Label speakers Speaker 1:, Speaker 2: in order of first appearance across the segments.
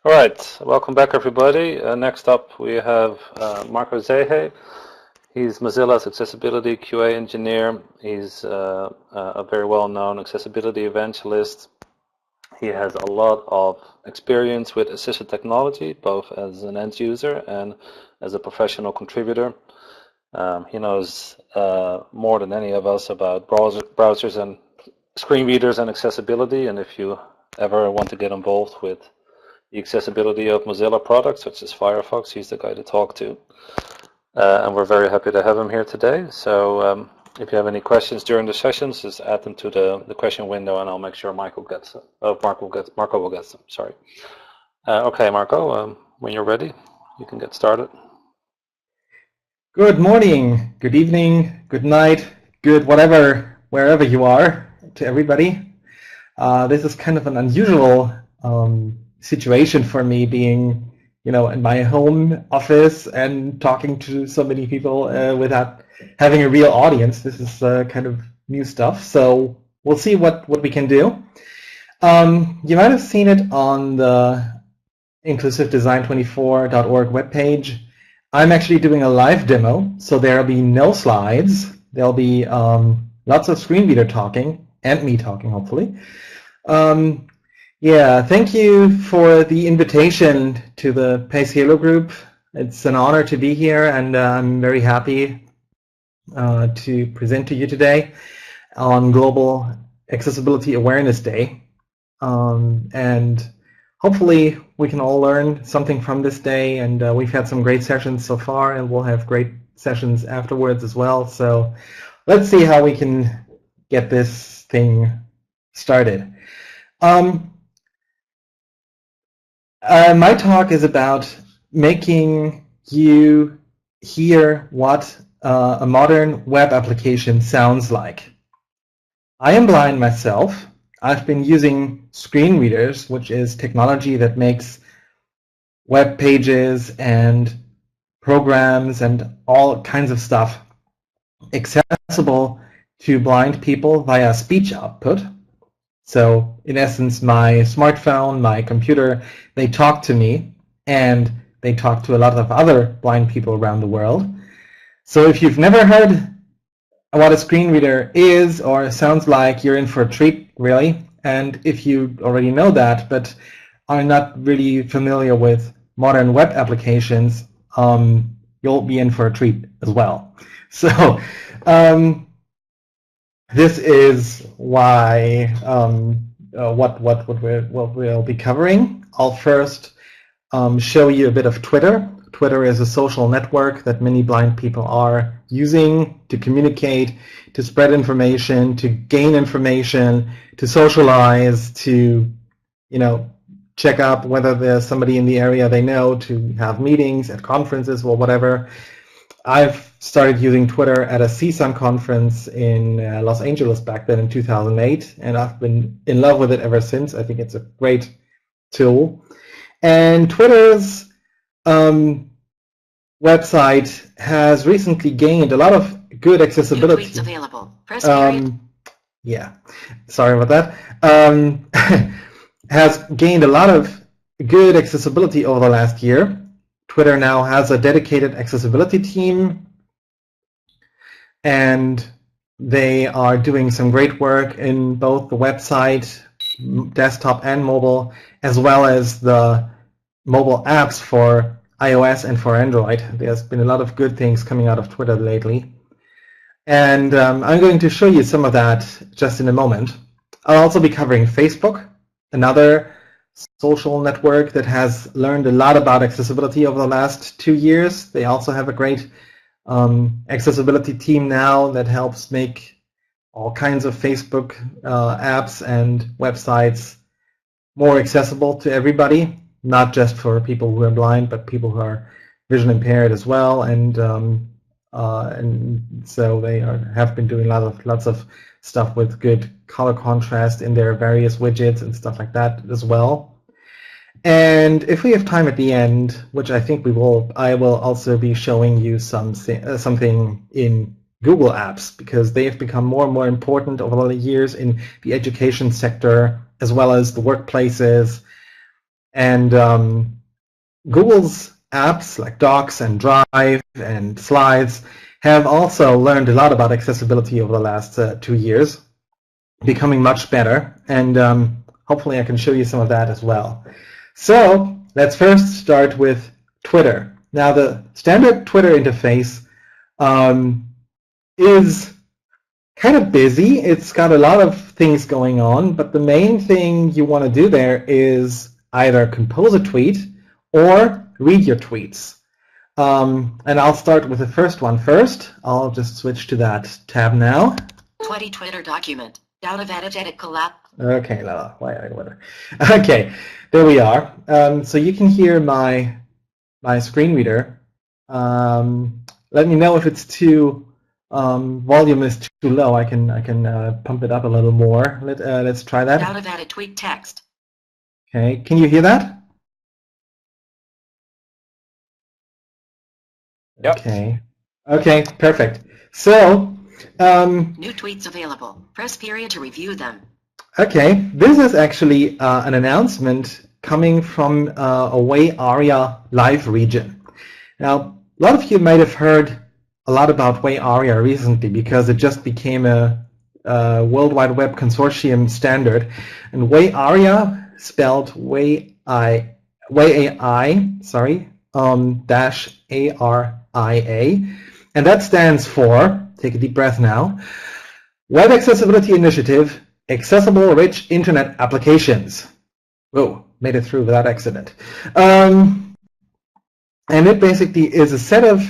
Speaker 1: All right, welcome back, everybody. Next up, we have Marco Zehe. He's Mozilla's accessibility QA engineer. He's a very well-known accessibility evangelist. He has a lot of experience with assistive technology, both as an end user and as a professional contributor. He knows more than any of us about browsers and screen readers and accessibility. And if you ever want to get involved with the accessibility of Mozilla products, such as Firefox, he's the guy to talk to. And we're very happy to have him here today. So if you have any questions during the sessions, just add them to the question window, and I'll make sure Marco will get them. Sorry. Okay, Marco, when you're ready, you can get started.
Speaker 2: Good morning, good evening, good night, good whatever, wherever you are, to everybody. This is kind of an unusual situation for me, being, in my home office and talking to so many people without having a real audience. This is kind of new stuff, so we'll see what we can do. You might have seen it on the inclusivedesign24.org webpage. I'm actually doing a live demo, so there'll be no slides. There'll be lots of screen reader talking and me talking, hopefully. Yeah, thank you for the invitation to the PACE Halo group. It's an honor to be here, and I'm very happy to present to you today on Global Accessibility Awareness Day. And hopefully we can all learn something from this day, and we've had some great sessions so far, and we'll have great sessions afterwards as well. So let's see how we can get this thing started. My talk is about making you hear what a modern web application sounds like. I am blind myself. I've been using screen readers, which is technology that makes web pages and programs and all kinds of stuff accessible to blind people via speech output. So in essence, my smartphone, my computer, they talk to me, and they talk to a lot of other blind people around the world. So if you've never heard what a screen reader is or sounds like, you're in for a treat, really. And if you already know that, but are not really familiar with modern web applications, you'll be in for a treat as well. So this is why what we'll be covering. I'll first show you a bit of Twitter. Twitter is a social network that many blind people are using to communicate, to spread information, to gain information, to socialize, to check up whether there's somebody in the area they know, to have meetings at conferences or whatever. I've started using Twitter at a CSUN conference in Los Angeles back then in 2008, and I've been in love with it ever since. I think it's a great tool. And Twitter's website has recently gained a lot of good accessibility.
Speaker 3: Tweets available. Press period.
Speaker 2: Yeah, sorry about that. Has gained a lot of good accessibility over the last year. Twitter now has a dedicated accessibility team, and they are doing some great work in both the website, desktop and mobile, as well as the mobile apps for iOS and for Android. There's been a lot of good things coming out of Twitter lately. And I'm going to show you some of that just in a moment. I'll also be covering Facebook, another social network that has learned a lot about accessibility over the last 2 years. They also have a great accessibility team now that helps make all kinds of Facebook apps and websites more accessible to everybody, not just for people who are blind, but people who are vision impaired as well. And so they have been doing lots of stuff with good color contrast in their various widgets and stuff like that as well. And if we have time at the end, which I think we will, I will also be showing you something in Google Apps, because they have become more and more important over the years in the education sector, as well as the workplaces. And Google's apps like Docs and Drive and Slides have also learned a lot about accessibility over the last 2 years, becoming much better. And hopefully I can show you some of that as well. So let's first start with Twitter. Now, the standard Twitter interface is kind of busy. It's got a lot of things going on, but the main thing you want to do there is either compose a tweet or read your tweets. And I'll start with the first one first. I'll just switch to that tab now.
Speaker 3: Twitter document. Out of edit collapse.
Speaker 2: Okay, whatever. Okay, there we are. So you can hear my screen reader. Let me know if it's too volume is too low. I can pump it up a little more. Let's try that.
Speaker 3: Out of edit tweet text.
Speaker 2: Okay, can you hear that?
Speaker 1: Yep.
Speaker 2: Okay, perfect. So
Speaker 3: new tweets available. Press period to review them.
Speaker 2: Okay, this is actually an announcement coming from a Way Area live region. Now, a lot of you might have heard a lot about Way Area recently because it just became a World Wide Web Consortium standard. And Way Area, spelled Way AI, dash ARIA, and that stands for, take a deep breath now, Web Accessibility Initiative, Accessible Rich Internet Applications. Whoa, made it through without accident. And it basically is a set of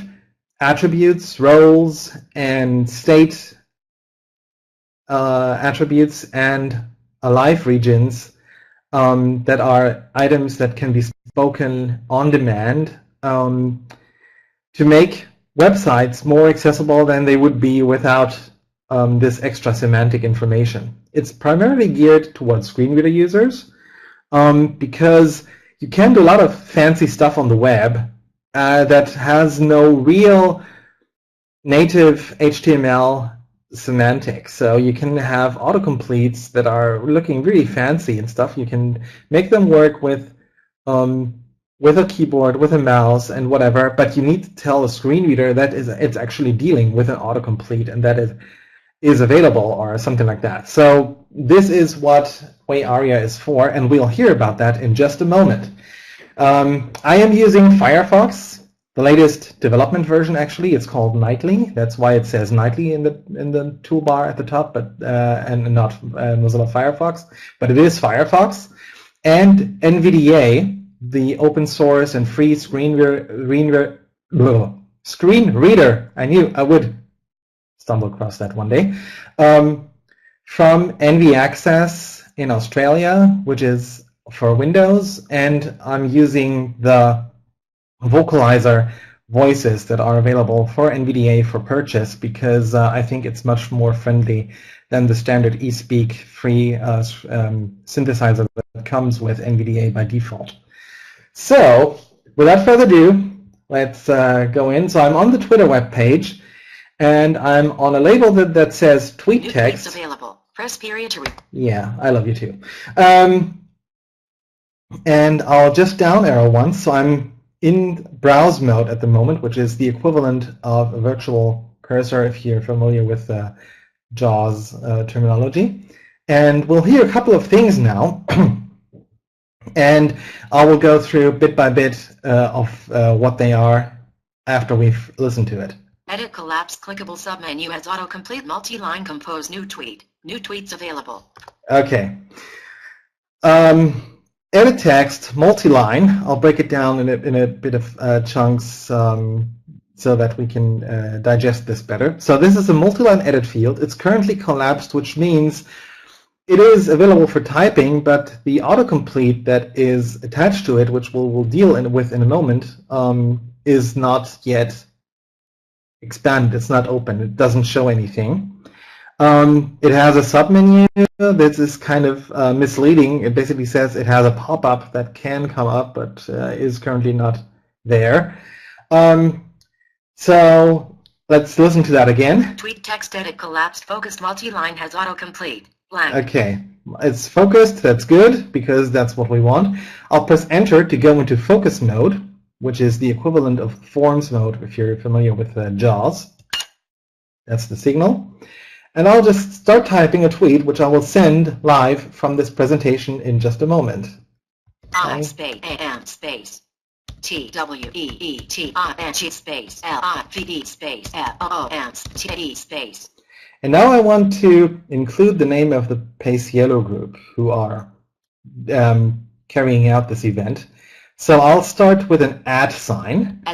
Speaker 2: attributes, roles, and state attributes and alive regions that are items that can be spoken on demand to make websites more accessible than they would be without this extra semantic information. It's primarily geared towards screen reader users because you can do a lot of fancy stuff on the web that has no real native HTML semantics. So you can have autocompletes that are looking really fancy and stuff. You can make them work with a keyboard, with a mouse, and whatever, but you need to tell a screen reader that it's actually dealing with an autocomplete and that it is available or something like that. So this is what Way Area is for, and we'll hear about that in just a moment. I am using Firefox, the latest development version. Actually, it's called Nightly. That's why it says Nightly in the toolbar at the top, but and not Mozilla Firefox. But it is Firefox, and Nvidia, the open source and free screen reader. I knew I would stumble across that one day. From NV Access in Australia, which is for Windows, and I'm using the vocalizer voices that are available for NVDA for purchase because I think it's much more friendly than the standard eSpeak free synthesizer that comes with NVDA by default. So, without further ado, let's go in. So I'm on the Twitter webpage, and I'm on a label that says tweet
Speaker 3: New
Speaker 2: text.
Speaker 3: tweets available. Press period to
Speaker 2: Yeah, I love you too. And I'll just down arrow once. So I'm in browse mode at the moment, which is the equivalent of a virtual cursor if you're familiar with JAWS terminology. And we'll hear a couple of things now. And I will go through bit by bit of what they are after we've listened to it.
Speaker 3: Edit collapse clickable submenu has autocomplete multi-line compose new tweet. New tweets available.
Speaker 2: Okay. Edit text, multi-line. I'll break it down in a bit of chunks so that we can digest this better. So this is a multi-line edit field. It's currently collapsed, which means it is available for typing, but the autocomplete that is attached to it, which we'll deal with in a moment, is not yet expanded. It's not open. It doesn't show anything. It has a submenu. This is kind of misleading. It basically says it has a pop-up that can come up, but is currently not there. So let's listen to that again.
Speaker 3: Tweet text edit collapsed focused multi-line has autocomplete. Blank.
Speaker 2: Okay, it's focused. That's good because that's what we want. I'll press Enter to go into focus mode, which is the equivalent of forms mode if you're familiar with JAWS. That's the signal. And I'll just start typing a tweet, which I will send live from this presentation in just a moment.
Speaker 3: I space AM space TWEETING space LIVE space FOOMTE space.
Speaker 2: And now I want to include the name of the Pace Yellow group who are carrying out this event. So I'll start with an @ sign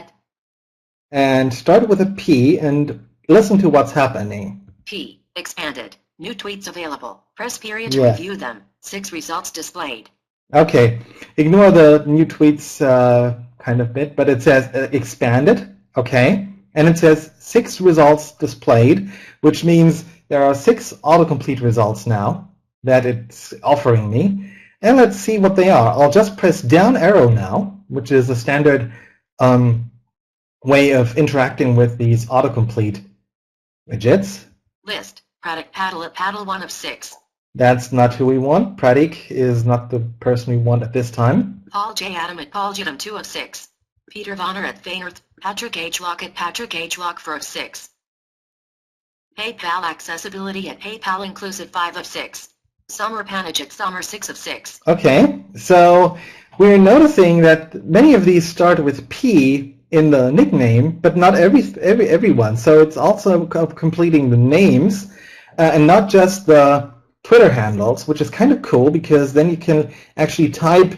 Speaker 2: and start with a P and listen to what's happening.
Speaker 3: P expanded. New tweets available. Press period to review them. 6 results displayed.
Speaker 2: Okay, ignore the new tweets kind of bit, but it says expanded, okay, and it says 6 results displayed, which means there are 6 autocomplete results now that it's offering me, and let's see what they are. I'll just press down arrow now, which is a standard way of interacting with these autocomplete widgets.
Speaker 3: List, Pratik Paddle 1 of 6.
Speaker 2: That's not who we want. Pratik is not the person we want at this time.
Speaker 3: Paul J. Adam at Paul Jidam 2 of 6. Peter Vonner at Vaynerth. Patrick H. Lock at Patrick H. Lock 4 of 6. PayPal Accessibility at PayPal Inclusive 5 of 6. Summer Panage at Summer 6 of 6.
Speaker 2: Okay, so we're noticing that many of these start with P in the nickname, but not everyone. So it's also completing the names and not just the Twitter handles, which is kind of cool because then you can actually type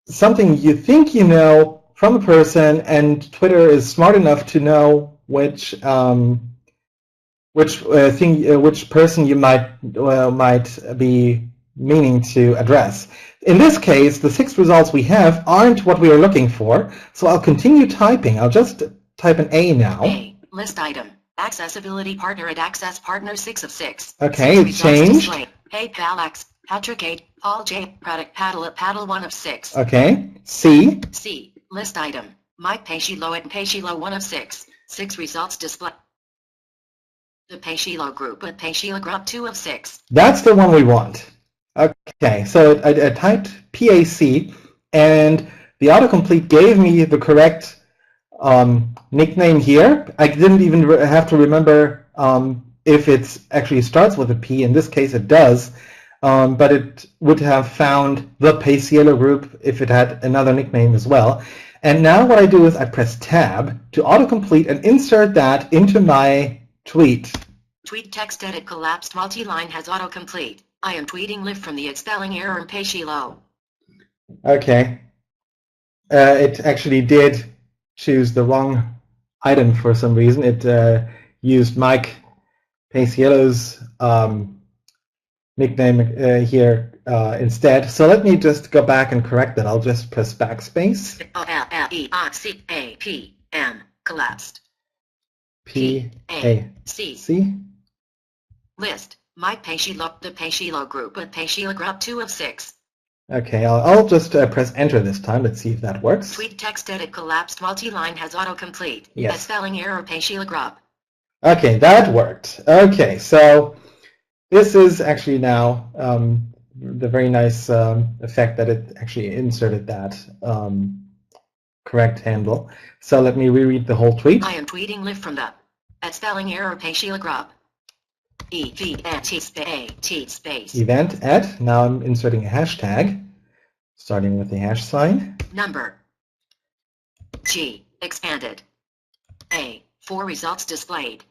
Speaker 2: something you think you know from a person, and Twitter is smart enough to know which person you might be meaning to address. In this case, the 6 results we have aren't what we are looking for, so I'll continue typing. I'll just type an A now.
Speaker 3: A, list item, accessibility partner at Access Partner 6 of 6.
Speaker 2: Okay, it changed.
Speaker 3: PayPal X, Patrick 8, Paul J, Pratik Paddle at Paddle 1 of 6.
Speaker 2: Okay, C.
Speaker 3: C, list item, Mike Peshilo at Peshilo 1 of 6. 6 results display. The Peshilo group at Peshilo group 2 of 6.
Speaker 2: That's the one we want. Okay, so I typed PAC, and the autocomplete gave me the correct nickname here. I didn't even have to remember if it actually starts with a P. In this case, it does, but it would have found the Pace Yellow group if it had another nickname as well. And now what I do is I press Tab to autocomplete and insert that into my tweet.
Speaker 3: Tweet text edit collapsed multi-line has autocomplete. I am tweeting live from the spelling error in Peshilo.
Speaker 2: Okay. It actually did choose the wrong item for some reason. It used Mike Pace Yellow's nickname here instead. So let me just go back and correct that. I'll just press backspace.
Speaker 3: O-L-L-E-R-C-A-P-M collapsed.
Speaker 2: P-A-C.
Speaker 3: List. Mike Peshilo, the Peshilo group at Peshilo group 2 of 6.
Speaker 2: Okay, I'll just press enter this time. Let's see if that works.
Speaker 3: Tweet text edit collapsed multi-line has autocomplete.
Speaker 2: Yes.
Speaker 3: A spelling error Peshilo group.
Speaker 2: Okay, that worked. Okay, so this is actually now the very nice effect that it actually inserted that correct handle. So let me reread the whole tweet.
Speaker 3: I am tweeting live from the at spelling error Peshilo group. Event space.
Speaker 2: Event at. Now I'm inserting a hashtag, starting with the hash sign.
Speaker 3: Number. G. Expanded. A. 4 results displayed.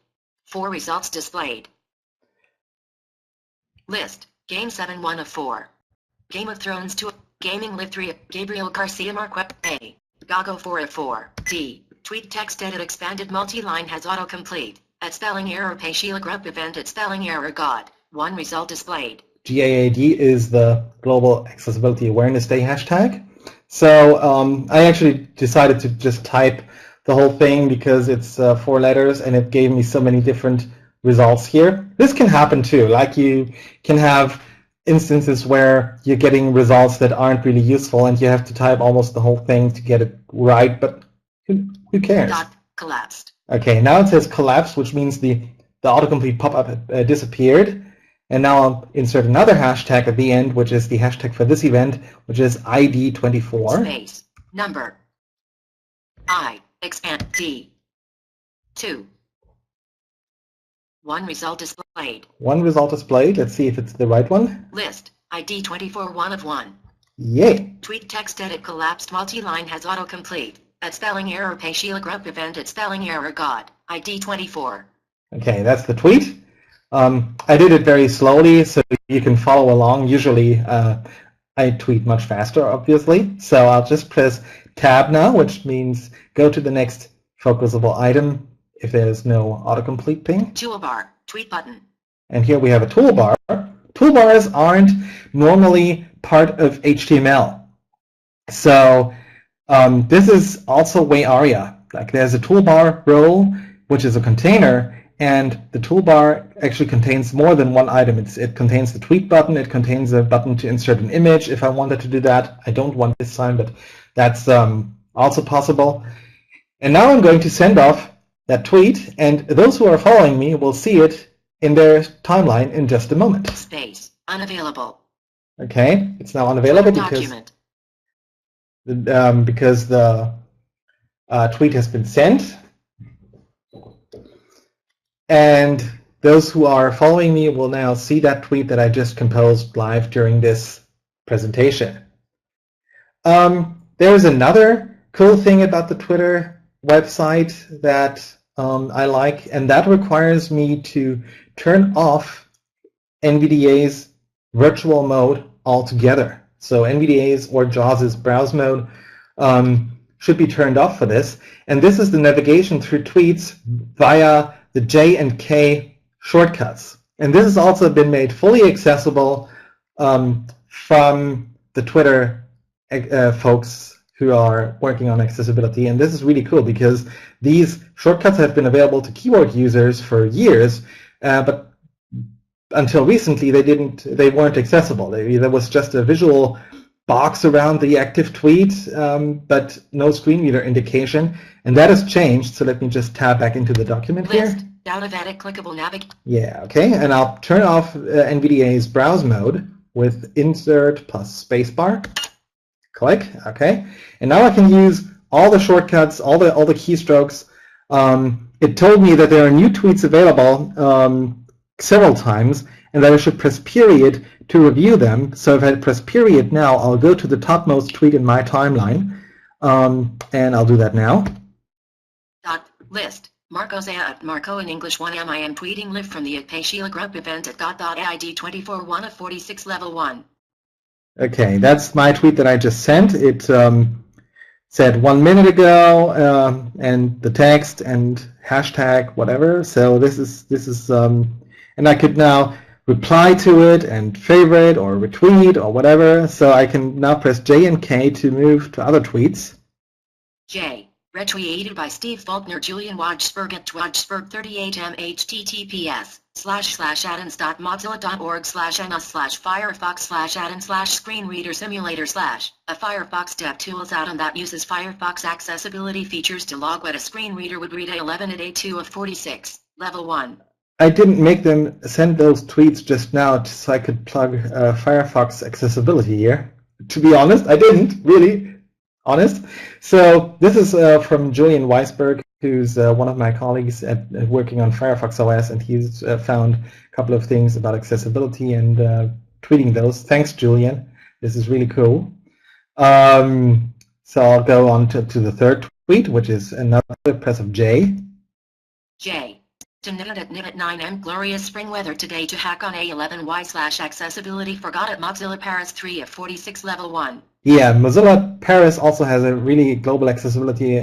Speaker 3: 4 results displayed. List. Game 7 1 of 4. Game of Thrones 2. Gaming Live 3. Gabriel Garcia Marquez. A. Gago 4 of 4. D. Tweet text edit expanded multi-line has autocomplete. At spelling error Peshilo group event at spelling error God. 1 result displayed.
Speaker 2: GAAD is the Global Accessibility Awareness Day hashtag. So I actually decided to just type the whole thing because it's 4 letters and it gave me so many different results here. This can happen too. Like you can have instances where you're getting results that aren't really useful and you have to type almost the whole thing to get it right, but who cares?
Speaker 3: Dot collapsed.
Speaker 2: Okay, now it says collapse, which means the autocomplete pop-up disappeared. And now I'll insert another hashtag at the end, which is the hashtag for this event, which is ID24.
Speaker 3: Space. Number. I. Expand. D. 2. 1 result displayed.
Speaker 2: One result displayed. Let's see if it's the right one.
Speaker 3: List. ID24 1 of 1.
Speaker 2: Yay.
Speaker 3: Tweet text edit collapsed multi-line has autocomplete. At spelling error pay Sheila group event at spelling error God. ID24.
Speaker 2: Okay, that's the tweet. I did it very slowly so you can follow along. Usually I tweet much faster, obviously. So I'll just press Tab now, which means go to the next focusable item if there's no autocomplete ping.
Speaker 3: Toolbar. Tweet button.
Speaker 2: And here we have a toolbar. Toolbars aren't normally part of HTML. So this is also way ARIA. Like there's a toolbar role, which is a container, and the toolbar actually contains more than one item. It contains the tweet button, it contains a button to insert an image if I wanted to do that. I don't want this time, but that's also possible. And now I'm going to send off that tweet, and those who are following me will see it in their timeline in just a moment.
Speaker 3: Space. Unavailable.
Speaker 2: Okay, it's now unavailable
Speaker 3: Document.
Speaker 2: because the tweet has been sent. And those who are following me will now see that tweet that I just composed live during this presentation. There's another cool thing about the Twitter website that I like, and that requires me to turn off NVDA's virtual mode altogether. So NVDA's or JAWS's browse mode should be turned off for this. And this is the navigation through tweets via the J and K shortcuts. And this has also been made fully accessible from the Twitter folks who are working on accessibility. And this is really cool because these shortcuts have been available to keyboard users for years, but until recently they weren't accessible. There was just a visual box around the active tweet, but no screen reader indication. And that has changed, so let me just tab back into the document
Speaker 3: List.
Speaker 2: here.
Speaker 3: Out of edit clickable navigation.
Speaker 2: Yeah, okay, and I'll turn off NVDA's browse mode with insert plus spacebar. Click, okay. And now I can use all the shortcuts, all the keystrokes. It told me that there are new tweets available several times, and that I should press period to review them. So if I press period now, I'll go to the topmost tweet in my timeline, and I'll do that now.
Speaker 3: List. Marco Zehe at Marco in English 1 MIM tweeting live from the Pay Sheila group event at got.id24 1 of 46 level 1.
Speaker 2: Okay, that's my tweet that I just sent. It said 1 minute ago, and the text and hashtag whatever. So this is and I could now reply to it and favorite or retweet or whatever. So I can now press J and K to move to other tweets.
Speaker 3: J. Retweeted by Steve Faulkner, Julian Wajsberg at Wajsberg38M https://addons.mozilla.org/ns/firefox/addon/screen reader simulator/ a Firefox DevTools add-on that uses Firefox accessibility features to log what a screen reader would read A11 at A2 of 46, level 1.
Speaker 2: I didn't make them send those tweets just now so I could plug Firefox accessibility here. To be honest, I didn't, really. Honest. So this is from Julian Weisberg, who's one of my colleagues at working on Firefox OS, and he's found a couple of things about accessibility and tweeting those. Thanks, Julian. This is really cool. So I'll go on to the third tweet, which is another press of J.
Speaker 3: J. To Nivit at Nivit 9M glorious spring weather today to hack on A11Y/accessibility forgot at Mozilla Paris 3 of 46 level 1.
Speaker 2: Yeah, Mozilla Paris also has a really global accessibility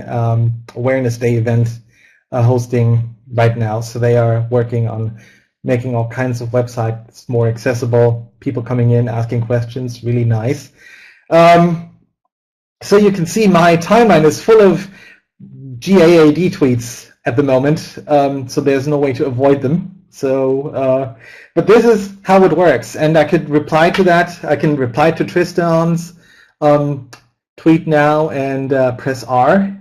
Speaker 2: awareness day event hosting right now. So they are working on making all kinds of websites more accessible, people coming in, asking questions, really nice. So you can see my timeline is full of GAAD tweets at the moment, so there's no way to avoid them. So, but this is how it works, and I could reply to that. I can reply to Tristan's tweet now and press R.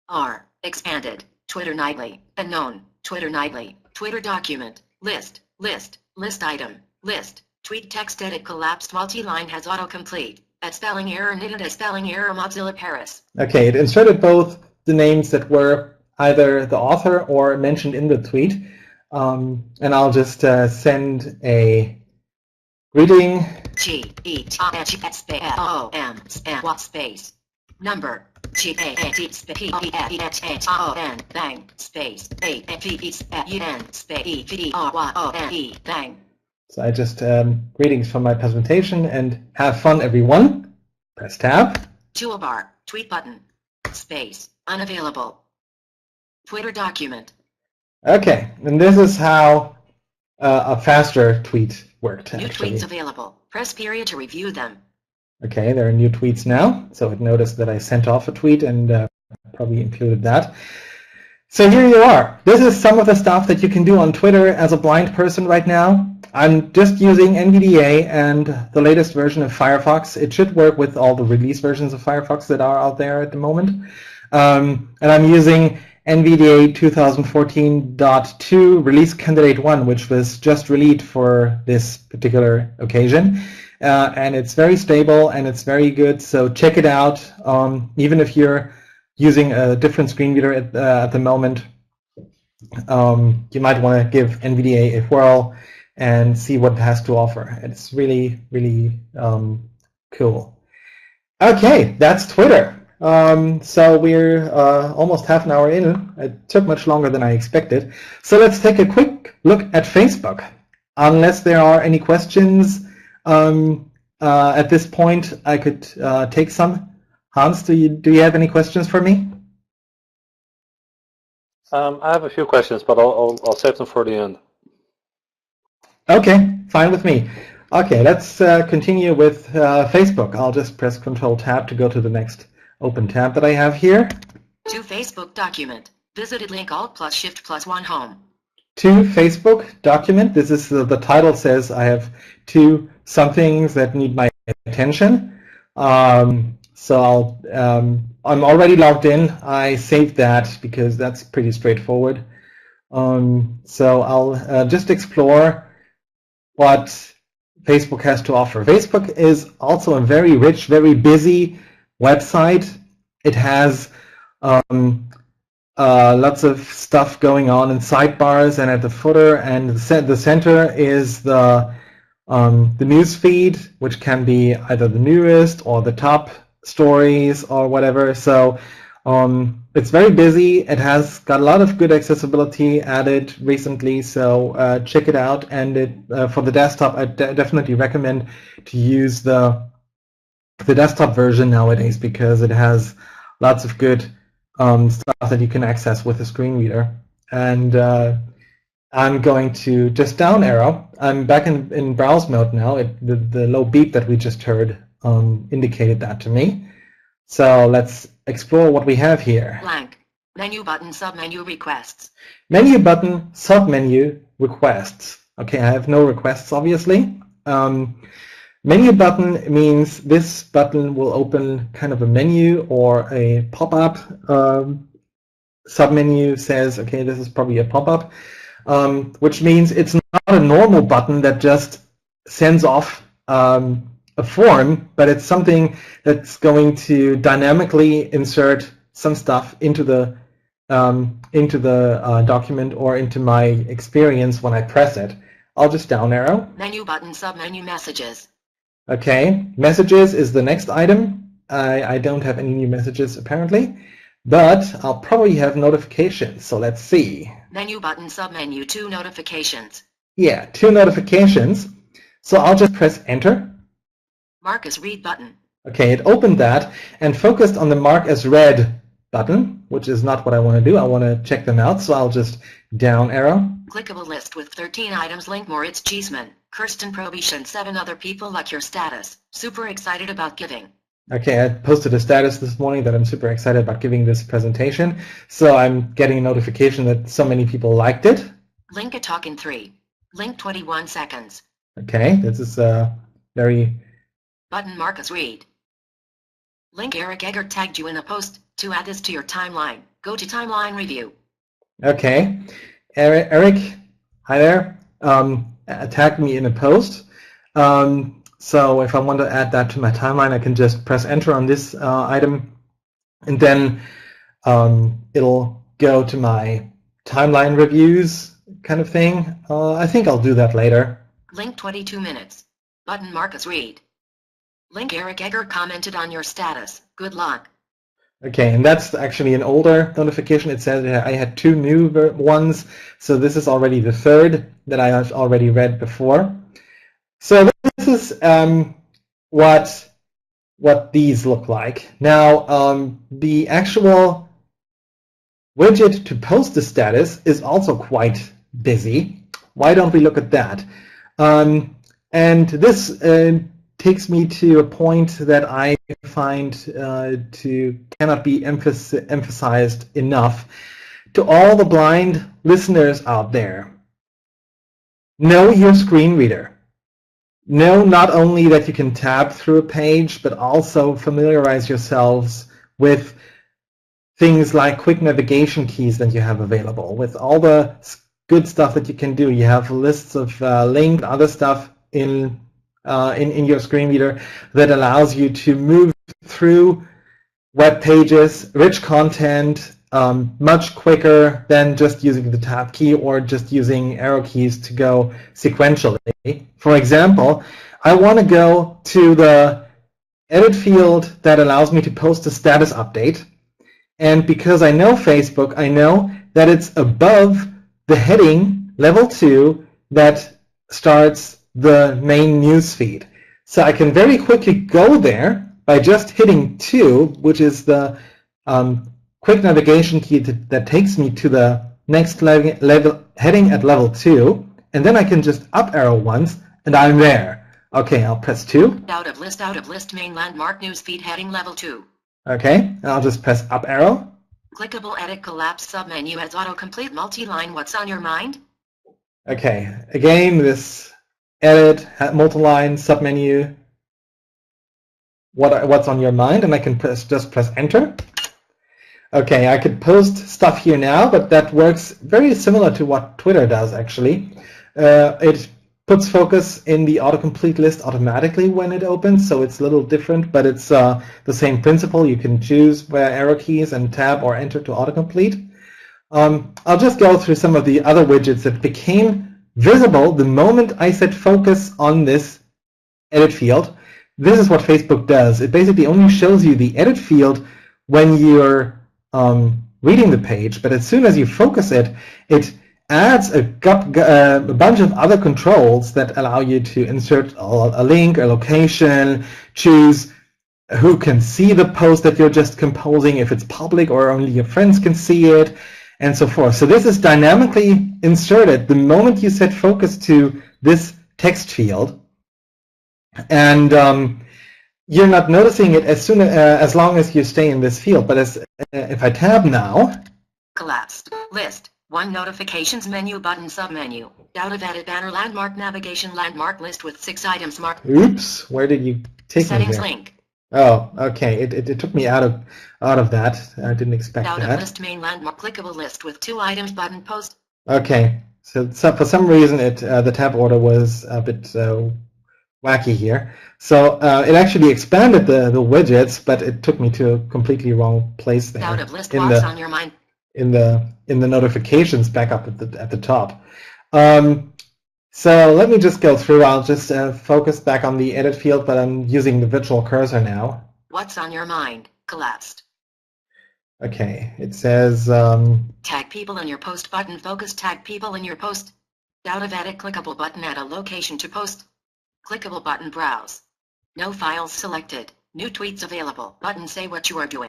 Speaker 3: R. Expanded. Twitter nightly. Unknown. Twitter nightly. Twitter document. List. List. List item. List. Tweet text edit collapsed multi-line has autocomplete. At spelling error needed a spelling error Mozilla Paris.
Speaker 2: Okay, it inserted both the names that were either the author or mentioned in the tweet. And I'll just send a greeting.
Speaker 3: Space. Number. Bang. Space. Bang.
Speaker 2: So I just greetings from my presentation and have fun, everyone. Press tab.
Speaker 3: Toolbar. Tweet button. Space. Unavailable. Twitter document.
Speaker 2: Okay, and this is how a faster tweet worked.
Speaker 3: New
Speaker 2: actually.
Speaker 3: tweets available. Press period to review them.
Speaker 2: Okay, there are new tweets now. So it noticed that I sent off a tweet and probably included that. So here you are. This is some of the stuff that you can do on Twitter as a blind person right now. I'm just using NVDA and the latest version of Firefox. It should work with all the release versions of Firefox that are out there at the moment. And I'm using NVDA 2014.2 release candidate 1, which was just released for this particular occasion. And it's very stable and it's very good. So check it out. Even if you're using a different screen reader at the moment, you might want to give NVDA a whirl and see what it has to offer. It's really, really cool. Okay, that's Twitter. So we're almost half an hour in. It took much longer than I expected. So let's take a quick look at Facebook. Unless there are any questions at this point, I could take some. Hans, do you have any questions for me?
Speaker 1: I have a few questions, but I'll save them for the end.
Speaker 2: Okay, fine with me. Okay, let's continue with Facebook. I'll just press Control-Tab to go to the next open tab that I have here.
Speaker 3: To Facebook document. Visited link Alt+Shift+1 home.
Speaker 2: To Facebook document. This is the title says I have two somethings that need my attention. So I'm already logged in. I saved that because that's pretty straightforward. So I'll just explore what Facebook has to offer. Facebook is also a very rich, very busy website. It has lots of stuff going on in sidebars and at the footer, and the center is the news feed, which can be either the newest or the top stories or whatever. So it's very busy. It has got a lot of good accessibility added recently, so check it out. And for the desktop, I definitely recommend to use the desktop version nowadays because it has lots of good stuff that you can access with a screen reader. And I'm going to just down arrow. I'm back in browse mode now. The low beep that we just heard indicated that to me. So let's explore what we have here.
Speaker 3: Blank. Menu button submenu requests.
Speaker 2: Menu button submenu requests. Okay, I have no requests obviously. Menu button means this button will open kind of a menu or a pop-up. Submenu says, okay, this is probably a pop-up, which means it's not a normal button that just sends off a form, but it's something that's going to dynamically insert some stuff into the document or into my experience when I press it. I'll just down arrow.
Speaker 3: Menu button submenu messages.
Speaker 2: Okay, messages is the next item. I don't have any new messages apparently, but I'll probably have notifications. So let's see.
Speaker 3: Menu button submenu 2 notifications.
Speaker 2: Yeah, 2 notifications. So I'll just press enter.
Speaker 3: Mark as read button.
Speaker 2: Okay, it opened that and focused on the mark as read button, which is not what I want to do. I want to check them out, so I'll just down arrow.
Speaker 3: Clickable list with 13 items. Link Moritz Cheeseman, Kirsten Probish, and 7 other people like your status. Super excited about giving.
Speaker 2: Okay, I posted a status this morning that I'm super excited about giving this presentation, so I'm getting a notification that so many people liked it.
Speaker 3: Link a talk in 3. Link 21 seconds.
Speaker 2: Okay, this is very...
Speaker 3: Button mark as read. Link Eric Eggert tagged you in a post. To add this to your timeline, go to timeline review.
Speaker 2: Okay, Eric, hi there. tag me in a post. So if I want to add that to my timeline, I can just press enter on this item, and then it'll go to my timeline reviews kind of thing. I think I'll do that later.
Speaker 3: Link 22 minutes. Button Marcus Reed. Link Eric Egger commented on your status. Good luck.
Speaker 2: Okay, and that's actually an older notification. It said I had 2 new ones, so this is already the 3rd that I have already read before. So this is what these look like. Now, the actual widget to post the status is also quite busy. Why don't we look at that? And this takes me to a point that I find cannot be emphasized enough to all the blind listeners out there. Know your screen reader. Know not only that you can tab through a page, but also familiarize yourselves with things like quick navigation keys that you have available, with all the good stuff that you can do. You have lists of links, other stuff in your screen reader that allows you to move through web pages, rich content, much quicker than just using the tab key or just using arrow keys to go sequentially. For example, I want to go to the edit field that allows me to post a status update. And because I know Facebook, I know that it's above the heading level 2 that starts the main news feed. So I can very quickly go there by just hitting 2, which is the quick navigation key that takes me to the next level heading at level 2, and then I can just up arrow once, and I'm there. Okay, I'll press 2.
Speaker 3: Out of list, main landmark newsfeed heading level 2.
Speaker 2: Okay, and I'll just press up arrow.
Speaker 3: Clickable edit collapse submenu has autocomplete multi-line. What's on your mind?
Speaker 2: Okay, again, this edit multi-line submenu. What's on your mind, and I can just press enter. Okay, I could post stuff here now, but that works very similar to what Twitter does, actually. It puts focus in the autocomplete list automatically when it opens, so it's a little different, but it's the same principle. You can choose via arrow keys and tab or enter to autocomplete. I'll just go through some of the other widgets that became visible the moment I set focus on this edit field. This is what Facebook does. It basically only shows you the edit field when you're reading the page, but as soon as you focus it, it adds a bunch of other controls that allow you to insert a link, a location, choose who can see the post that you're just composing, if it's public or only your friends can see it, and so forth. So this is dynamically inserted the moment you set focus to this text field, and you're not noticing it as long as you stay in this field. But if I tab now,
Speaker 3: collapsed list 1 notifications menu button submenu out of edit banner landmark navigation landmark list with 6 items marked.
Speaker 2: Oops, where did you take me
Speaker 3: settings
Speaker 2: there?
Speaker 3: link
Speaker 2: Oh, okay. It took me out of that. I didn't expect
Speaker 3: out
Speaker 2: that.
Speaker 3: of list main landmark clickable list with 2 items button post.
Speaker 2: Okay, so for some reason the tab order was a bit wacky here. So it actually expanded the widgets, but it took me to a completely wrong place there.
Speaker 3: Out of list what's on your mind.
Speaker 2: In the notifications back up at the top. So let me just go through. I'll just focus back on the edit field, but I'm using the virtual cursor now.
Speaker 3: What's on your mind? Collapsed.
Speaker 2: Okay, it says
Speaker 3: tag people in your post button focus tag people in your post. Out of edit clickable button add a location to post. Clickable button browse. No files selected. New tweets available. Button say what you are doing.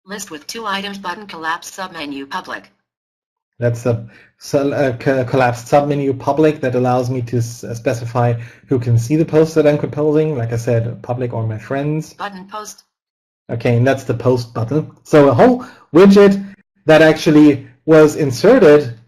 Speaker 3: List with 2 items button collapsed submenu public.
Speaker 2: That's a collapsed submenu public that allows me to specify who can see the post that I'm composing. Like I said, public or my friends.
Speaker 3: Button post.
Speaker 2: Okay, and that's the post button. So a whole widget that actually was inserted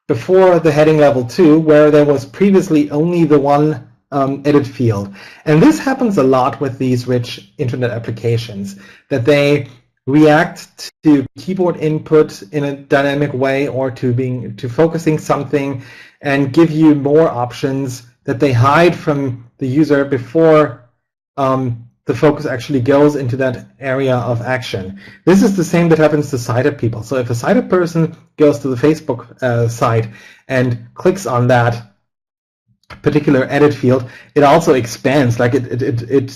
Speaker 2: before the heading level 2, where there was previously only the one edit field. And this happens a lot with these rich internet applications, that they react to keyboard input in a dynamic way, or to focusing something, and give you more options that they hide from the user before the focus actually goes into that area of action. This is the same that happens to sighted people. So if a sighted person goes to the Facebook site and clicks on that particular edit field, it also expands, like it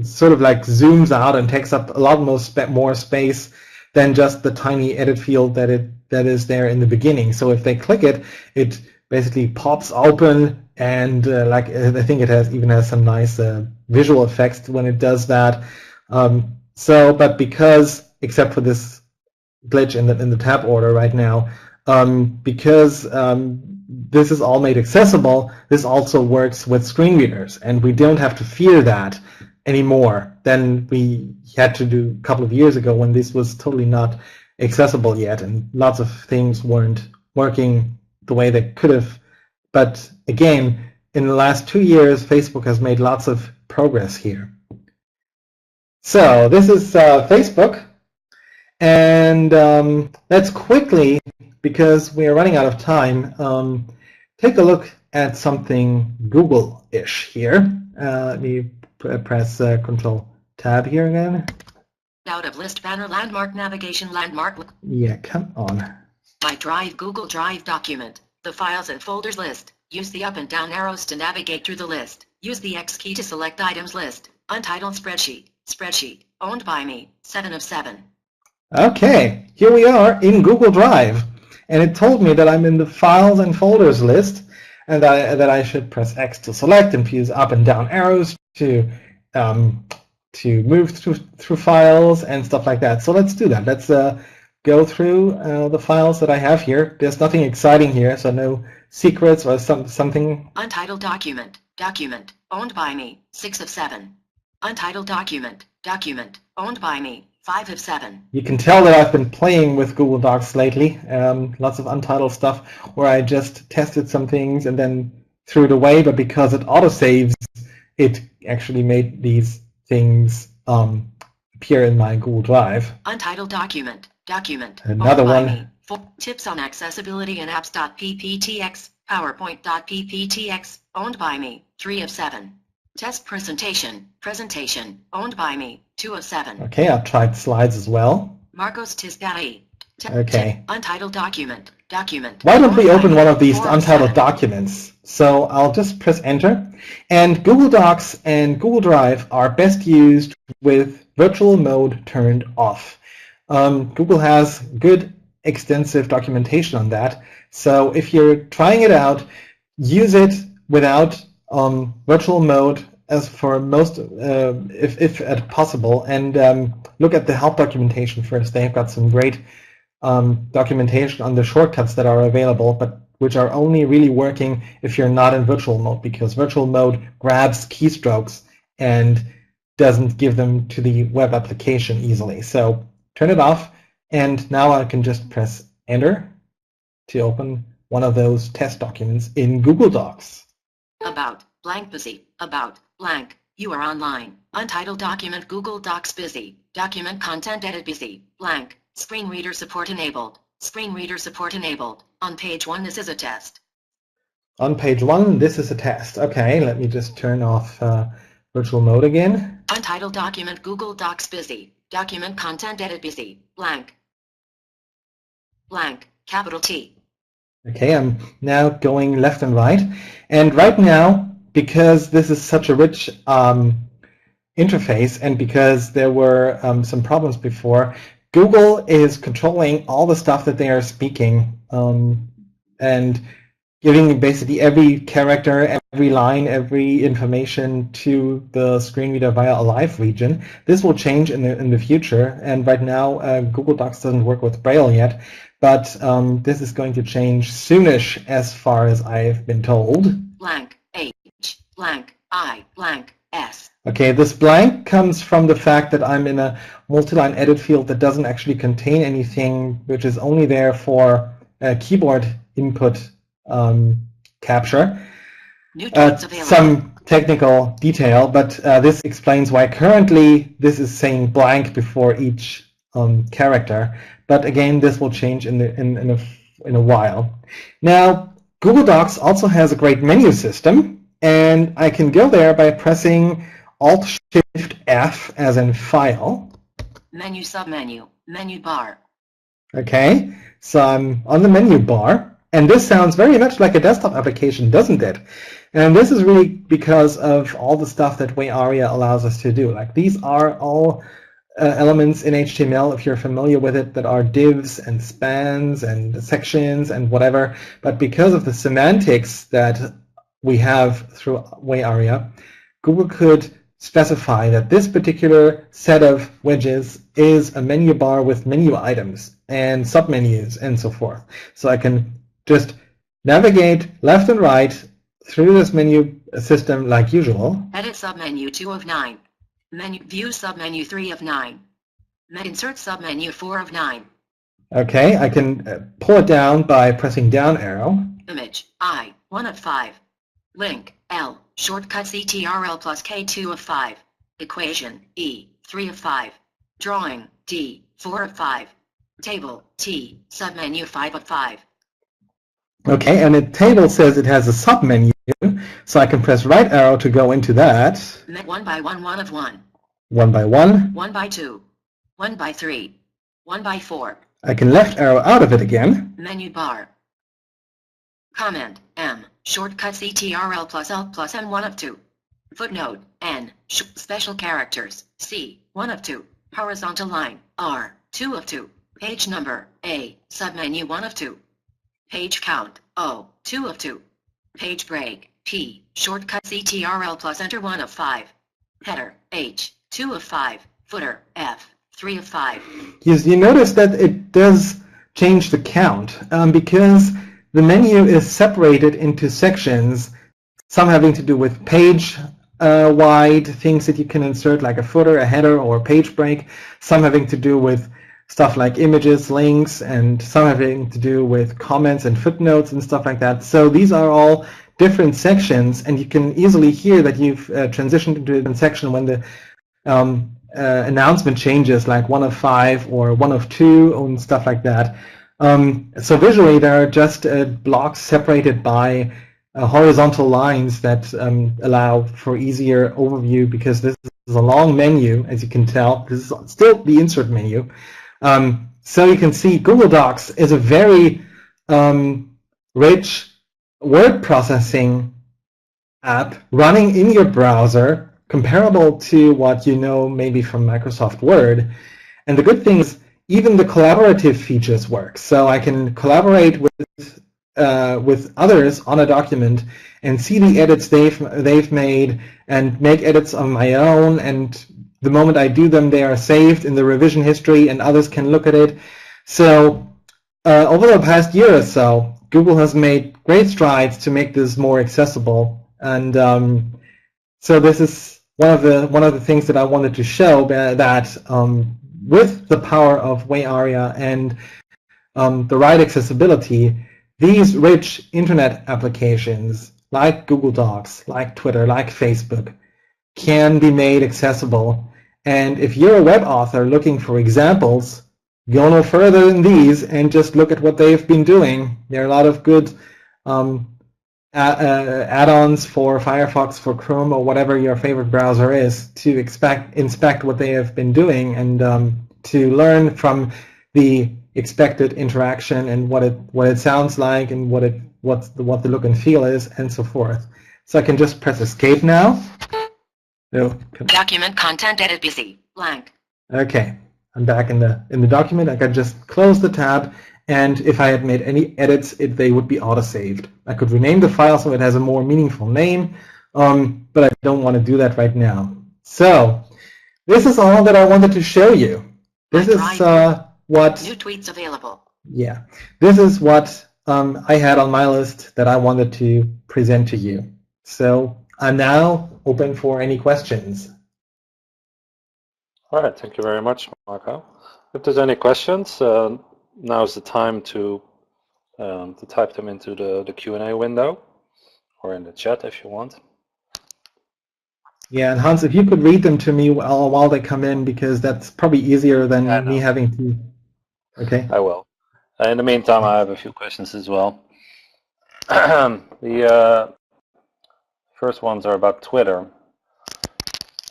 Speaker 2: sort of like zooms out and takes up a lot more space than just the tiny edit field that is there in the beginning. So if they click it, it basically pops open, and like I think it even has some nice visual effects when it does that. But because, except for this glitch in the tab order right now, because this is all made accessible, this also works with screen readers, and we don't have to fear that anymore than we had to do a couple of years ago when this was totally not accessible yet, and lots of things weren't working the way they could have. But again, in the last 2 years, Facebook has made lots of progress here. So this is Facebook, and let's quickly, because we are running out of time, take a look at something Google-ish here. Let me press Control-Tab here again.
Speaker 3: Out of list banner landmark navigation landmark.
Speaker 2: Yeah, come on.
Speaker 3: My Drive Google Drive document. The files and folders list. Use the up and down arrows to navigate through the list. Use the X key to select items list. Untitled spreadsheet. Spreadsheet. Owned by me. 7 of 7.
Speaker 2: Okay, here we are in Google Drive, and it told me that I'm in the files and folders list, and that I should press X to select and use up and down arrows to move through files and stuff like that. So let's do that. Let's go through the files that I have here. There's nothing exciting here, so no secrets or something.
Speaker 3: Untitled document. Document. Owned by me. 6 of 7. Untitled document. Document. Owned by me. 5 of 7.
Speaker 2: You can tell that I've been playing with Google Docs lately. Lots of untitled stuff where I just tested some things and then threw it away, but because it autosaves, it actually made these things appear in my Google Drive.
Speaker 3: Untitled document. Document.
Speaker 2: Another one.
Speaker 3: Me. Tips on accessibility in apps.pptx. PowerPoint.pptx. Owned by me. 3 of 7. Test presentation. Presentation. Owned by me. 2 of 7.
Speaker 2: Okay, I've tried slides as well.
Speaker 3: Marcos Tisdari.
Speaker 2: Okay.
Speaker 3: Untitled document. Document.
Speaker 2: Why don't we open one of these untitled documents? So I'll just press Enter. And Google Docs and Google Drive are best used with virtual mode turned off. Google has good, extensive documentation on that. So if you're trying it out, use it without virtual mode as for most, if possible, and look at the help documentation first. They've got some great documentation on the shortcuts that are available, but which are only really working if you're not in virtual mode, because virtual mode grabs keystrokes and doesn't give them to the web application easily. So turn it off, and now I can just press Enter to open one of those test documents in Google Docs.
Speaker 3: About, blank busy, about, blank, you are online. Untitled document Google Docs busy. Document content edit busy, blank. Screen reader support enabled. Screen reader support enabled. On page 1 this is a test.
Speaker 2: On page 1 this is a test. Okay, let me just turn off virtual mode again.
Speaker 3: Untitled document Google Docs busy. Document content edit busy, blank. Blank, capital T.
Speaker 2: Okay, I'm now going left and right. And right now, because this is such a rich interface, and because there were some problems before, Google is controlling all the stuff that they are speaking and giving basically every character, every line, every information to the screen reader via a live region. This will change in the future, and right now Google Docs doesn't work with Braille yet, but this is going to change soonish as far as I've been told.
Speaker 3: Blank, H, blank, I, blank, S.
Speaker 2: Okay, this blank comes from the fact that I'm in a multi-line edit field that doesn't actually contain anything, which is only there for keyboard input capture. Some technical detail, but this explains why currently this is saying blank before each character. But again, this will change in a while. Now, Google Docs also has a great menu system, and I can go there by pressing Alt-Shift-F as in File.
Speaker 3: Menu submenu. Menu bar.
Speaker 2: Okay, so I'm on the menu bar, and this sounds very much like a desktop application, doesn't it? And this is really because of all the stuff that WayAria allows us to do. Like, these are all elements in HTML, if you're familiar with it, that are divs and spans and sections and whatever. But because of the semantics that we have through WayAria, Google could specify that this particular set of widgets is a menu bar with menu items and submenus and so forth. So I can just navigate left and right through this menu system like usual.
Speaker 3: Edit submenu 2 of 9. Menu view submenu 3 of 9. Insert submenu 4 of 9.
Speaker 2: Okay, I can pull it down by pressing down arrow.
Speaker 3: Image I 1 of 5. Link L shortcut CTRL plus K 2 of 5. Equation E 3 of 5. Drawing D 4 of 5. Table T submenu 5 of 5.
Speaker 2: Okay, and the table says it has a submenu, so I can press right arrow to go into that.
Speaker 3: 1 by 1 1 of 1.
Speaker 2: 1 by 1.
Speaker 3: 1 by 2. 1 by 3. 1 by 4.
Speaker 2: I can left arrow out of it again.
Speaker 3: Menu bar. Comment M shortcut CTRL plus L plus M 1 of 2. Footnote N special characters C 1 of 2. Horizontal line R 2 of 2. Page number A submenu 1 of 2. Page count O 2 of 2. Page break P shortcut CTRL plus enter 1 of 5. Header H 2 of 5. Footer F 3 of 5.
Speaker 2: You notice that it does change the count because the menu is separated into sections, some having to do with page wide things that you can insert, like a footer, a header, or a page break, some having to do with stuff like images, links, and some having to do with comments and footnotes and stuff like that. So these are all different sections, and you can easily hear that you've transitioned into a different section when the announcement changes, like 1 of 5 or 1 of 2 and stuff like that. So visually, there are just blocks separated by horizontal lines that allow for easier overview, because this is a long menu, as you can tell. This is still the insert menu. So you can see Google Docs is a very rich word processing app running in your browser, comparable to what you know maybe from Microsoft Word. And the good thing is even the collaborative features work. So I can collaborate with others on a document and see the edits they've made and make edits on my own, and the moment I do them, they are saved in the revision history and others can look at it. So over the past year or so, Google has made great strides to make this more accessible, and so this is one of the things that I wanted to show, that with the power of WayAria and the right accessibility, these rich internet applications like Google Docs, like Twitter, like Facebook, can be made accessible. And if you're a web author looking for examples, go no further than these and just look at what they've been doing. There are a lot of good add-ons for Firefox, for Chrome, or whatever your favorite browser is, to inspect what they have been doing and to learn from the expected interaction and what it sounds like and what the look and feel is, and so forth. So I can just press escape now. No.
Speaker 3: Document content edit busy blank.
Speaker 2: Okay, I'm back in the document. I can just close the tab, and if I had made any edits, they would be auto-saved. I could rename the file so it has a more meaningful name, but I don't want to do that right now. So this is all that I wanted to show you. This is what
Speaker 3: new tweets available.
Speaker 2: Yeah, this is what I had on my list that I wanted to present to you. So I'm now open for any questions.
Speaker 1: All right, thank you very much, Marco. If there's any questions, now's the time to type them into the Q&A window, or in the chat if you want.
Speaker 2: Yeah, and Hans, if you could read them to me while they come in, because that's probably easier than me having to. Okay.
Speaker 1: I will. In the meantime, I have a few questions as well. The first ones are about Twitter.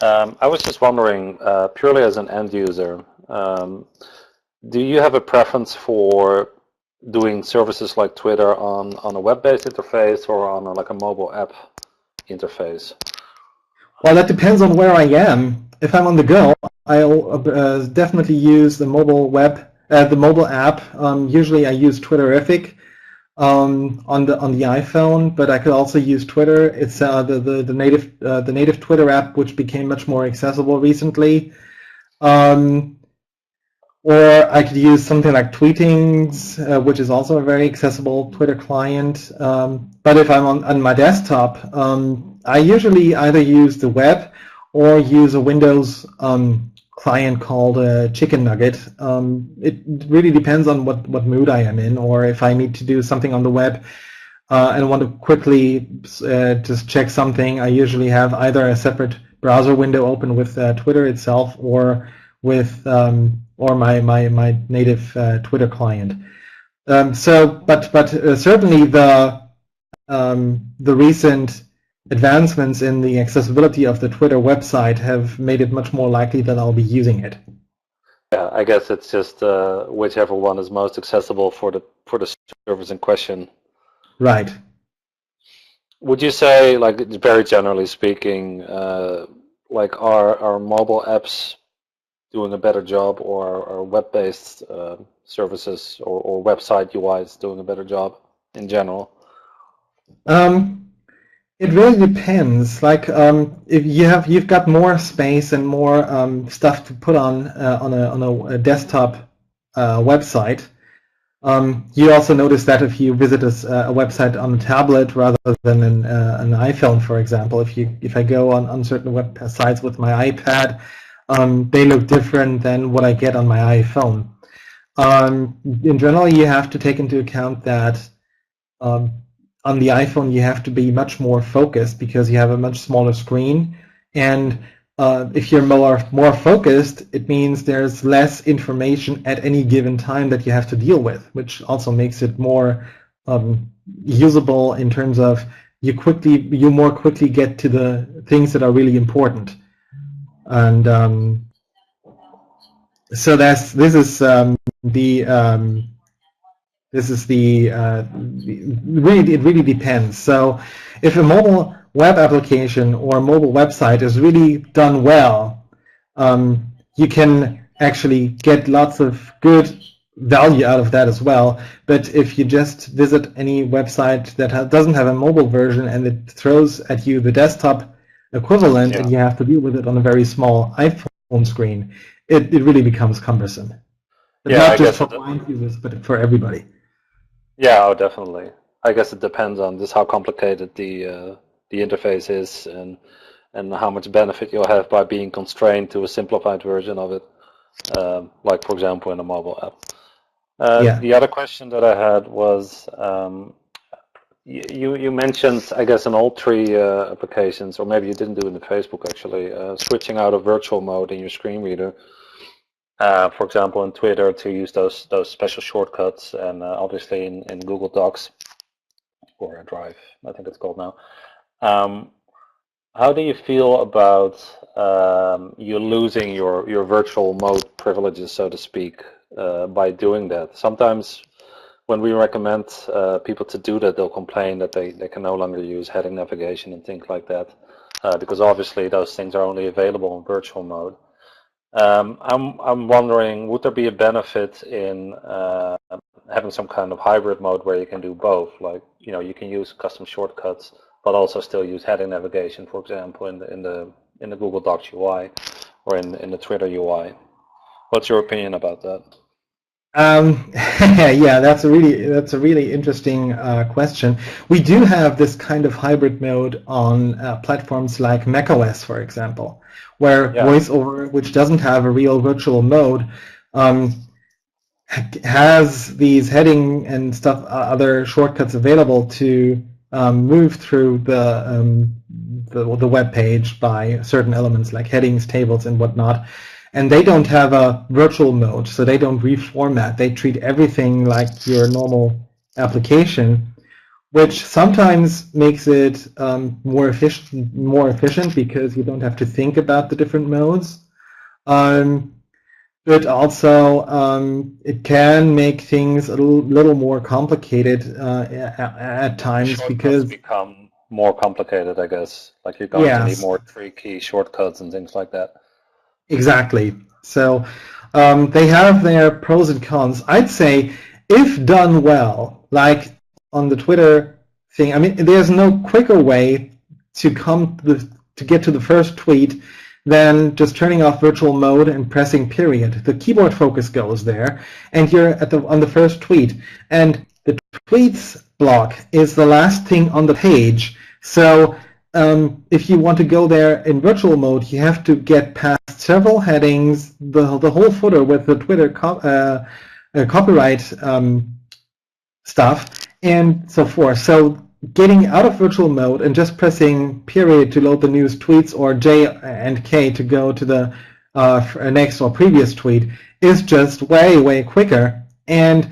Speaker 1: I was just wondering, purely as an end user, do you have a preference for doing services like Twitter on a web-based interface or on like a mobile app interface?
Speaker 2: Well, that depends on where I am. If I'm on the go, I'll definitely use the mobile app. Usually, I use Twitterific on the iPhone, but I could also use Twitter. It's the native Twitter app, which became much more accessible recently. Or I could use something like Tweetings, which is also a very accessible Twitter client. But if I'm on my desktop, I usually either use the web or use a Windows client called Chicken Nugget. It really depends on what mood I am in, or if I need to do something on the web and want to quickly just check something. I usually have either a separate browser window open with Twitter itself or with or my native Twitter client. But certainly the recent advancements in the accessibility of the Twitter website have made it much more likely that I'll be using it.
Speaker 1: Yeah, I guess it's just whichever one is most accessible for the servers in question.
Speaker 2: Right.
Speaker 1: Would you say, like very generally speaking, like are mobile apps doing a better job, or web-based services or website UIs doing a better job in general?
Speaker 2: It really depends. Like if you've got more space and more stuff to put on a desktop website. You also notice that if you visit a website on a tablet rather than an iPhone, for example, if I go on certain websites with my iPad, they look different than what I get on my iPhone. In general, you have to take into account that on the iPhone you have to be much more focused because you have a much smaller screen, and if you're more focused, it means there's less information at any given time that you have to deal with, which also makes it more usable in terms of you more quickly get to the things that are really important. And so it really depends. So if a mobile web application or a mobile website is really done well, you can actually get lots of good value out of that as well. But if you just visit any website that doesn't have a mobile version and it throws at you the desktop equivalent, and you have to deal with it on a very small iPhone screen, it really becomes cumbersome. But not just for blind users, but for everybody.
Speaker 1: Yeah, oh, definitely. I guess it depends on just how complicated the interface is and how much benefit you'll have by being constrained to a simplified version of it, like for example in a mobile app. The other question that I had was you mentioned, I guess, in all three applications, or maybe you didn't do it in Facebook actually, switching out of virtual mode in your screen reader. For example, in Twitter to use those special shortcuts, and obviously in Google Docs or Drive, I think it's called now. How do you feel about you losing your virtual mode privileges, so to speak, by doing that? Sometimes when we recommend people to do that, they'll complain that they can no longer use heading navigation and things like that, because obviously those things are only available in virtual mode. I'm wondering, would there be a benefit in having some kind of hybrid mode where you can do both? Like, you can use custom shortcuts, but also still use heading navigation, for example, in the Google Docs UI or in the Twitter UI. What's your opinion about that?
Speaker 2: Yeah, that's a really interesting question. We do have this kind of hybrid mode on platforms like macOS, for example, where VoiceOver, which doesn't have a real virtual mode, has these heading and stuff, other shortcuts available to move through the web page by certain elements like headings, tables, and whatnot. And they don't have a virtual mode, so they don't reformat. They treat everything like your normal application, which sometimes makes it more efficient because you don't have to think about the different modes. But also it can make things a little more complicated at times
Speaker 1: Shortcuts
Speaker 2: because
Speaker 1: become more complicated, I guess. Like you're going to need more tricky shortcuts and things like that.
Speaker 2: Exactly. So they have their pros and cons. I'd say if done well, like on the Twitter thing, I mean, there's no quicker way to get to the first tweet than just turning off virtual mode and pressing period. The keyboard focus goes there, and you're on the first tweet. And the tweets block is the last thing on the page. So if you want to go there in virtual mode, you have to get past several headings, the whole footer with the Twitter copyright stuff, and so forth. So getting out of virtual mode and just pressing period to load the newest tweets, or J and K to go to the next or previous tweet, is just way quicker, and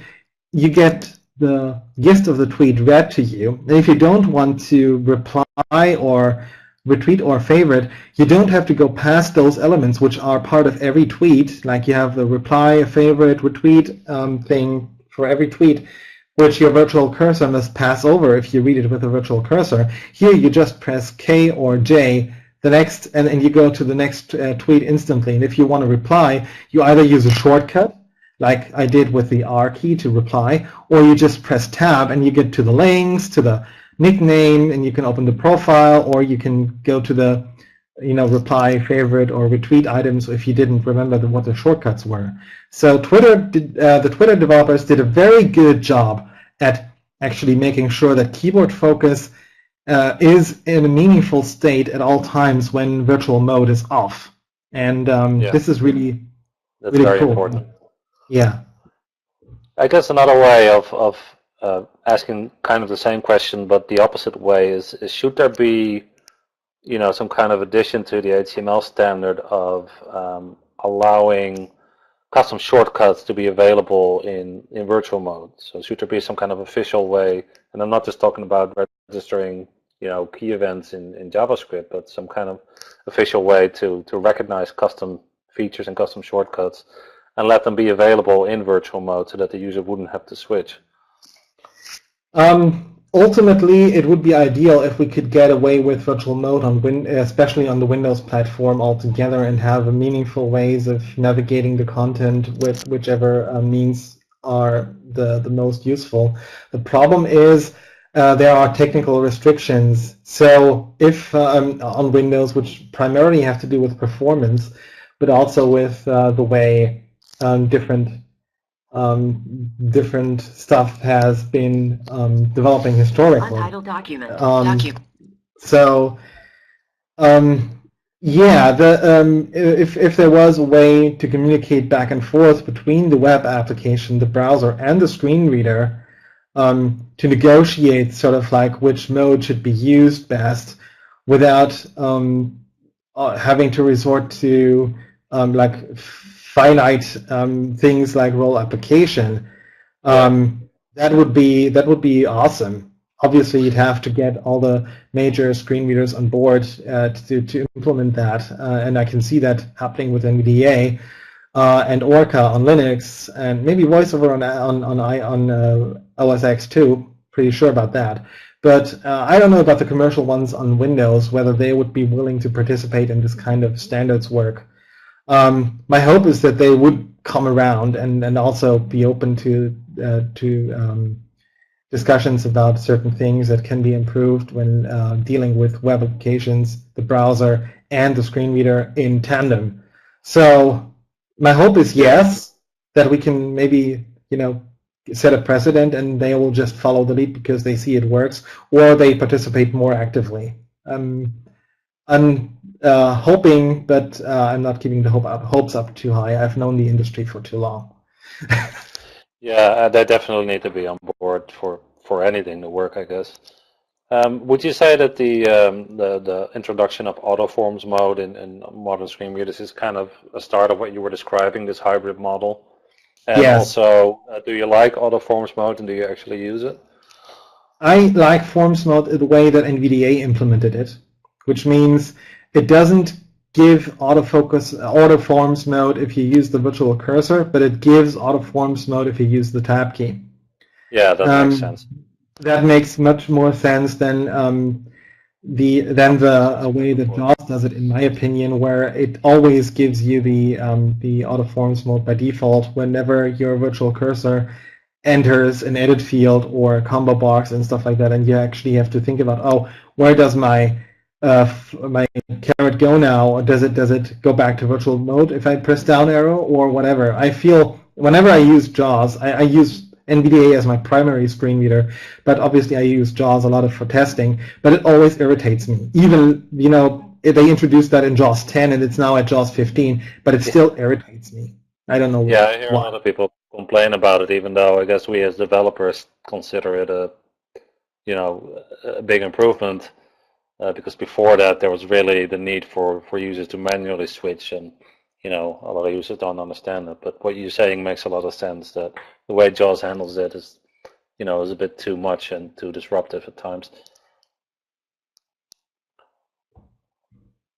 Speaker 2: you get the gist of the tweet read to you. And if you don't want to reply or retweet or favorite, you don't have to go past those elements which are part of every tweet. Like you have the reply, favorite, retweet thing for every tweet, which your virtual cursor must pass over if you read it with a virtual cursor. Here you just press K or J, the next, and you go to the next tweet instantly. And if you want to reply, you either use a shortcut, like I did with the R key to reply, or you just press tab and you get to the links, to the nickname, and you can open the profile, or you can go to the reply, favorite, or retweet items if you didn't remember what the shortcuts were. So the Twitter developers did a very good job at actually making sure that keyboard focus is in a meaningful state at all times when virtual mode is off. And this is really
Speaker 1: very
Speaker 2: cool.
Speaker 1: important.
Speaker 2: Yeah.
Speaker 1: I guess another way of asking kind of the same question, but the opposite way is should there be some kind of addition to the HTML standard of allowing custom shortcuts to be available in virtual mode? So should there be some kind of official way, and I'm not just talking about registering key events in JavaScript, but some kind of official way to recognize custom features and custom shortcuts and let them be available in virtual mode so that the user wouldn't have to switch?
Speaker 2: Ultimately, it would be ideal if we could get away with virtual mode especially on the Windows platform altogether, and have meaningful ways of navigating the content with whichever means are the most useful. The problem is there are technical restrictions. So if on Windows, which primarily have to do with performance, but also with the way different stuff has been developing historically.
Speaker 3: Untitled document.
Speaker 2: Yeah, if there was a way to communicate back and forth between the web application, the browser, and the screen reader to negotiate sort of like which mode should be used best without having to resort to like finite things like role application, that would be awesome. Obviously, you'd have to get all the major screen readers on board to implement that, and I can see that happening with Nvidia and Orca on Linux, and maybe VoiceOver on OS X too. Pretty sure about that. But I don't know about the commercial ones on Windows, whether they would be willing to participate in this kind of standards work. My hope is that they would come around and also be open to discussions about certain things that can be improved when dealing with web applications, the browser, and the screen reader in tandem. So my hope is yes, that we can maybe set a precedent and they will just follow the lead because they see it works, or they participate more actively. I'm hoping, but I'm not keeping the hopes up too high. I've known the industry for too long.
Speaker 1: Yeah, they definitely need to be on board for anything to work, I guess. Would you say that the introduction of autoforms mode in modern screen readers is kind of a start of what you were describing, this hybrid model? And
Speaker 2: Yes.
Speaker 1: also, do you like autoforms mode and do you actually use it?
Speaker 2: I like forms mode the way that NVDA implemented it, which means it doesn't give autoforms mode if you use the virtual cursor, but it gives autoforms mode if you use the tab key.
Speaker 1: Yeah, that makes sense.
Speaker 2: That makes much more sense than the way that JAWS does it, in my opinion, where it always gives you the autoforms mode by default whenever your virtual cursor enters an edit field or a combo box and stuff like that, and you actually have to think about, oh, where does my my caret go now? Or does it go back to virtual mode if I press down arrow or whatever? I feel whenever I use JAWS, I use NVDA as my primary screen reader, but obviously I use JAWS a lot for testing, but it always irritates me. Even, they introduced that in JAWS 10 and it's now at JAWS 15, but it still irritates me. I don't know why.
Speaker 1: Yeah, I hear a lot of people complain about it, even though I guess we as developers consider it a big improvement, because before that there was really the need for users to manually switch, and a lot of users don't understand it. But what you're saying makes a lot of sense, that the way JAWS handles it is a bit too much and too disruptive at times.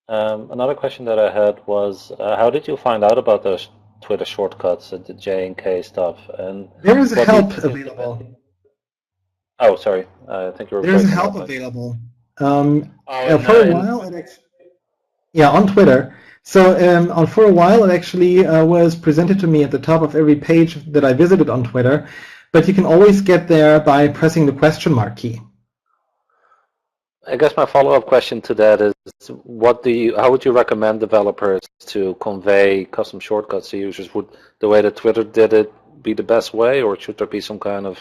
Speaker 1: Another question that I had was, how did you find out about those Twitter shortcuts, the J and K stuff? And
Speaker 2: there is help available.
Speaker 1: Oh, sorry. I think you were.
Speaker 2: There's help available. For a while, on Twitter. So for a while, it actually was presented to me at the top of every page that I visited on Twitter, but you can always get there by pressing the question mark key.
Speaker 1: I guess my follow-up question to that is, how would you recommend developers to convey custom shortcuts to users? Would the way that Twitter did it be the best way, or should there be some kind of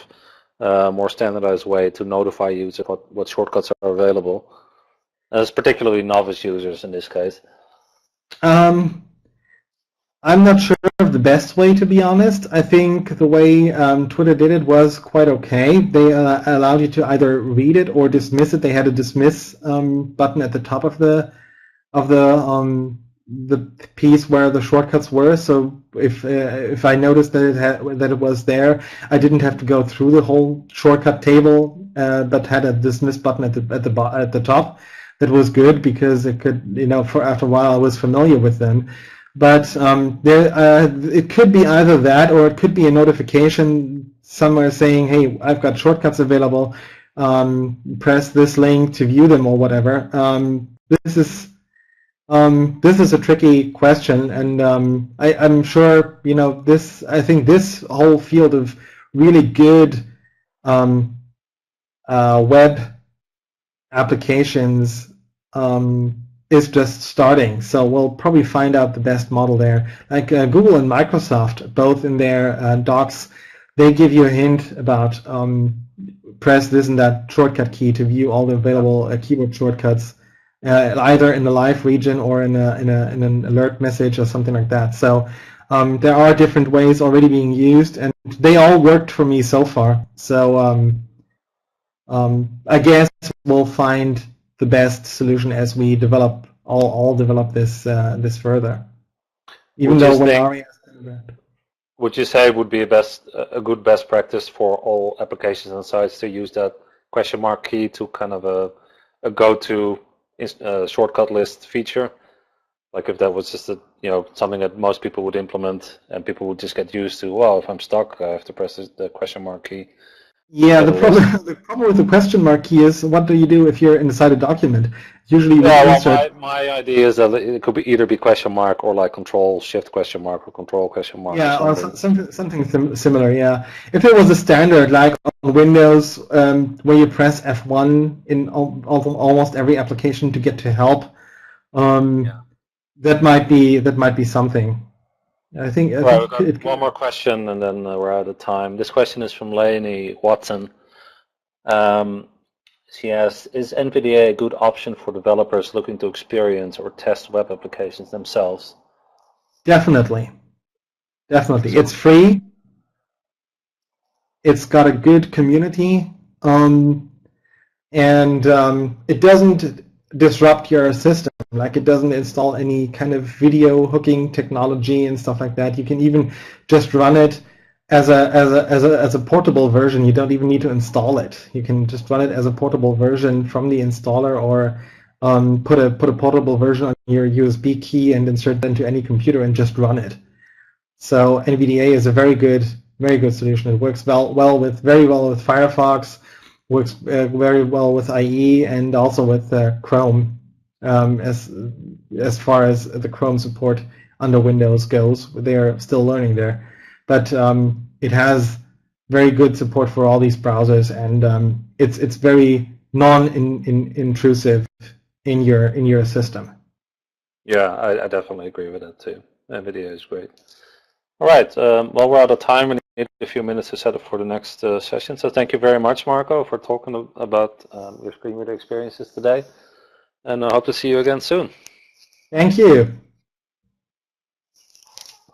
Speaker 1: more standardized way to notify users what shortcuts are available, as particularly novice users in this case?
Speaker 2: I'm not sure of the best way, to be honest. I think the way Twitter did it was quite okay. They allowed you to either read it or dismiss it. They had a dismiss button at the top of the piece where the shortcuts were. So if I noticed that it was there, I didn't have to go through the whole shortcut table, but had a dismiss button at the top. That was good because it could, for after a while I was familiar with them. But it could be either that, or it could be a notification somewhere saying, "Hey, I've got shortcuts available. Press this link to view them," or whatever. This is a tricky question, and I'm sure this. I think this whole field of really good web applications is just starting, so we'll probably find out the best model there. Like Google and Microsoft, both in their docs, they give you a hint about press this and that shortcut key to view all the available keyboard shortcuts, either in the live region or in an alert message or something like that. So there are different ways already being used, and they all worked for me so far. So I guess we'll find the best solution as we develop develop this further. Even though
Speaker 1: would you say it would be a good best practice for all applications and sites to use that question mark key to kind of a go-to shortcut list feature? Like if that was just something that most people would implement and people would just get used to. Well, if I'm stuck, I have to press the question mark key.
Speaker 2: Yeah, the problem with the question mark key is, what do you do if you're inside a document? Usually,
Speaker 1: my idea is that it could either be question mark or like Control Shift question mark or Control question mark.
Speaker 2: Yeah, or something similar. Yeah, if it was a standard like on Windows, where you press F1 in almost every application to get to help, that might be something. I think
Speaker 1: one more question and then we're out of time. This question is from Lainey Watson. She asks, is NVIDIA a good option for developers looking to experience or test web applications themselves?
Speaker 2: Definitely. It's free. It's got a good community. and it doesn't disrupt your system. Like, it doesn't install any kind of video hooking technology and stuff like that. You can even just run it as a portable version. You don't even need to install it. You can just run it as a portable version from the installer, or put a portable version on your USB key and insert it into any computer and just run it. So NVDA is a very good solution. It works very well with Firefox, works very well with IE, and also with Chrome, as far as the Chrome support under Windows goes. They are still learning there, but it has very good support for all these browsers, and it's very non-intrusive in your system.
Speaker 1: Yeah, I definitely agree with that too. NVIDIA is great. All right, well, we're out of time. We need a few minutes to set up for the next session. So thank you very much, Marco, for talking about your screen reader experiences today. And I hope to see you again soon.
Speaker 2: Thank you.